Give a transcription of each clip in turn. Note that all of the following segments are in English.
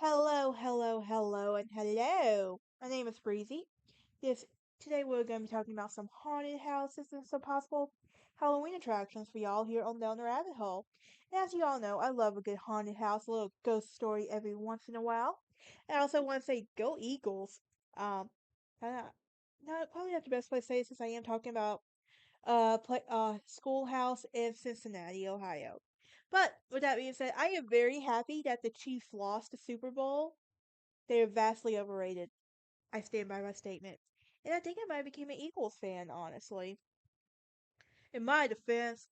Hello, and hello. My name is Breezy. This Today we're going to be talking about some haunted houses and some possible Halloween attractions for y'all here on Down the Rabbit Hole. And as you all know, I love a good haunted house, a little ghost story every once in a while. And I also want to say, go Eagles. Um, uh, Probably not the best place to say it since I am talking about schoolhouse in Cincinnati, Ohio. But with that being said, I am very happy that the Chiefs lost the Super Bowl. They are vastly overrated. I stand by my statement. And I think I might have became an Eagles fan, honestly. In my defense,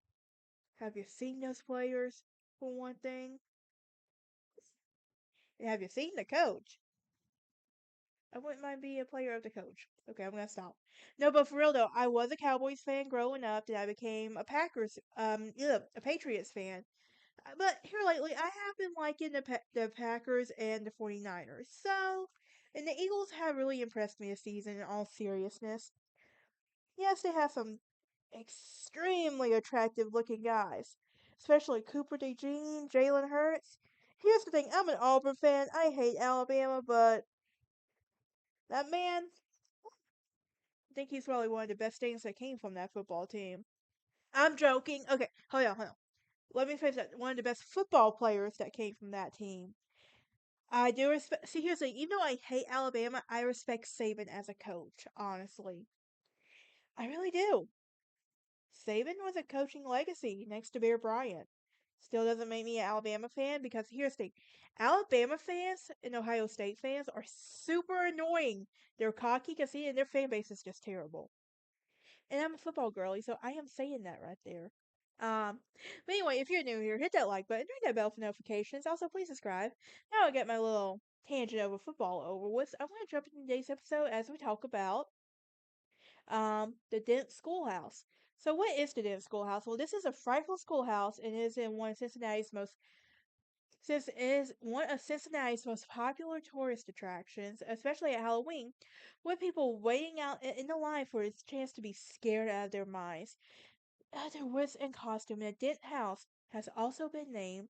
have you seen those players, for one thing? And have you seen the coach? I wouldn't mind being a player of the coach. Okay, I'm gonna stop. No, but for real though, I was a Cowboys fan growing up, then I became a a Patriots fan. But here lately, I have been liking the Packers and the 49ers. And the Eagles have really impressed me this season in all seriousness. Yes, they have some extremely attractive looking guys, especially Cooper DeJean, Jalen Hurts. Here's the thing, I'm an Auburn fan. I hate Alabama, but that man, I think he's probably one of the best things that came from that football team. I'm joking. Okay, hold on. Let me phrase that. One of the best football players that came from that team. I do respect. See, here's the thing. Even though I hate Alabama, I respect Saban as a coach. Honestly, I really do. Saban was a coaching legacy next to Bear Bryant. Still doesn't make me an Alabama fan because here's the thing. Alabama fans and Ohio State fans are super annoying. They're cocky, conceited, and their fan base is just terrible. And I'm a football girly, so I am saying that right there. Um, but anyway, if you're new here, hit that like button, ring that bell for notifications. Also, please subscribe. Now I get my little tangent over football over with. I want to jump into today's episode as we talk about the Dent School House. So, what is the Dent School House? Well, this is a frightful schoolhouse and it is in one of Cincinnati's most since it is one of Cincinnati's most popular tourist attractions, especially at Halloween, with people waiting out in the line for its chance to be scared out of their minds. Their wits and costume in the Dent House has also been named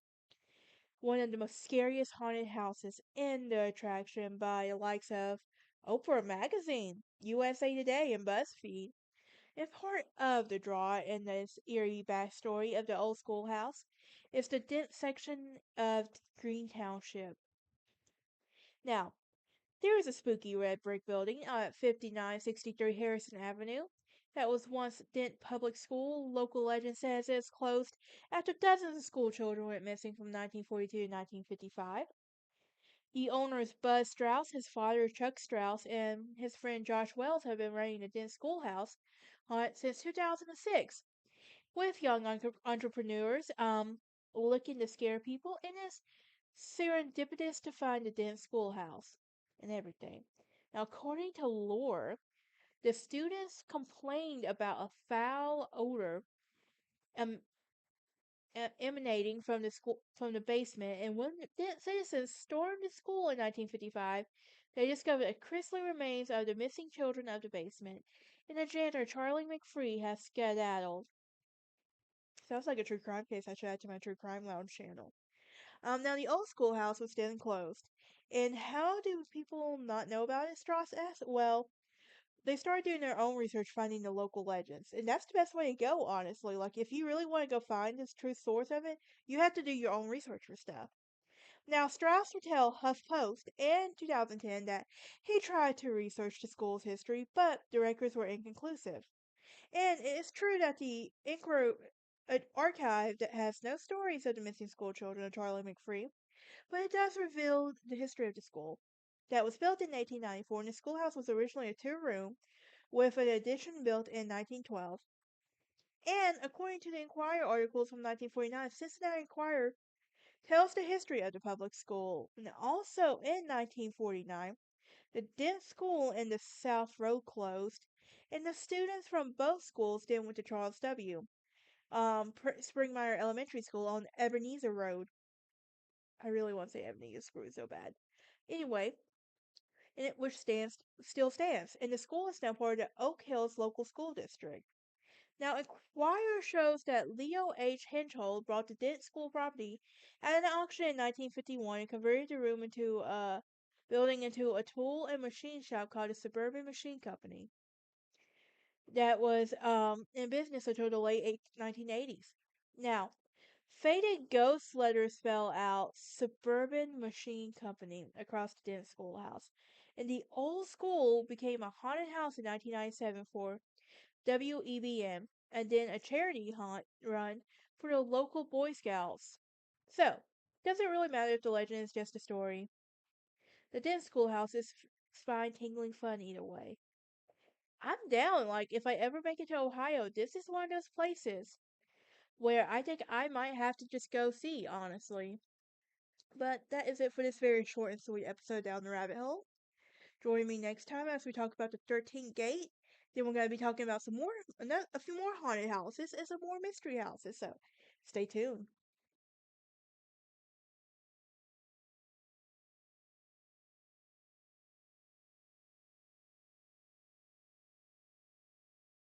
one of the most scariest haunted houses in the attraction by the likes of Oprah Magazine, USA Today, and BuzzFeed. And part of the draw in this eerie backstory of the old schoolhouse is the Dent section of Green Township. Now, there is a spooky red brick building at 5963 Harrison Avenue that was once Dent Public School. Local legend says it's closed after dozens of school children went missing from 1942 to 1955. The owners Buzz Strauss, his father Chuck Strauss, and his friend Josh Wells have been running the Dent Schoolhouse since 2006 with young entrepreneurs looking to scare people, and it's serendipitous to find the Dent Schoolhouse and everything. Now, according to lore, the students complained about a foul odor em- emanating from the basement, and when the citizens stormed the school in 1955, they discovered the grisly remains of the missing children of the basement, and the janitor Charlie McFree has skedaddled. Sounds like a true crime case I should add to my True Crime Lounge channel. Now the old schoolhouse was then closed. And how do people not know about it, Strauss asked? Well, they started doing their own research finding the local legends. And that's the best way to go, honestly. Like, if you really want to go find this true source of it, you have to do your own research for stuff. Now, Strauss would tell HuffPost in 2010 that he tried to research the school's history, but the records were inconclusive. And it is true that the archive that has no stories of the missing school children of Charlie McFree, but it does reveal the history of the school. That was built in 1894, and the schoolhouse was originally a two-room with an addition built in 1912. And according to the Enquirer articles from 1949, Cincinnati Enquirer tells the history of the public school. And also in 1949, the Dent School in the South Road closed, and the students from both schools then went to Charles W. Springmeyer Elementary School on Ebenezer Road. I really want to say Ebenezer Screw so bad. Anyway, and which still stands, and the school is now part of the Oak Hills local school district. Now, Inquirer shows that Leo H. Henhold bought the Dent School property at an auction in 1951 and converted the room into a building into a tool and machine shop called the Suburban Machine Company that was in business until the late 1980s. Now, faded ghost letters spell out Suburban Machine Company across the Dent School House. And the old school became a haunted house in 1997 for WEBM, and then a charity hunt run for the local Boy Scouts. So, does it really matter if the legend is just a story? The Dent Schoolhouse is spine tingling fun either way. I'm down. Like, if I ever make it to Ohio, this is one of those places where I think I might have to just go see, honestly. But that is it for this very short and sweet episode down the rabbit hole. Join me next time as we talk about the 13th Gate. Then we're going to be talking about a few more haunted houses and some more mystery houses. So stay tuned.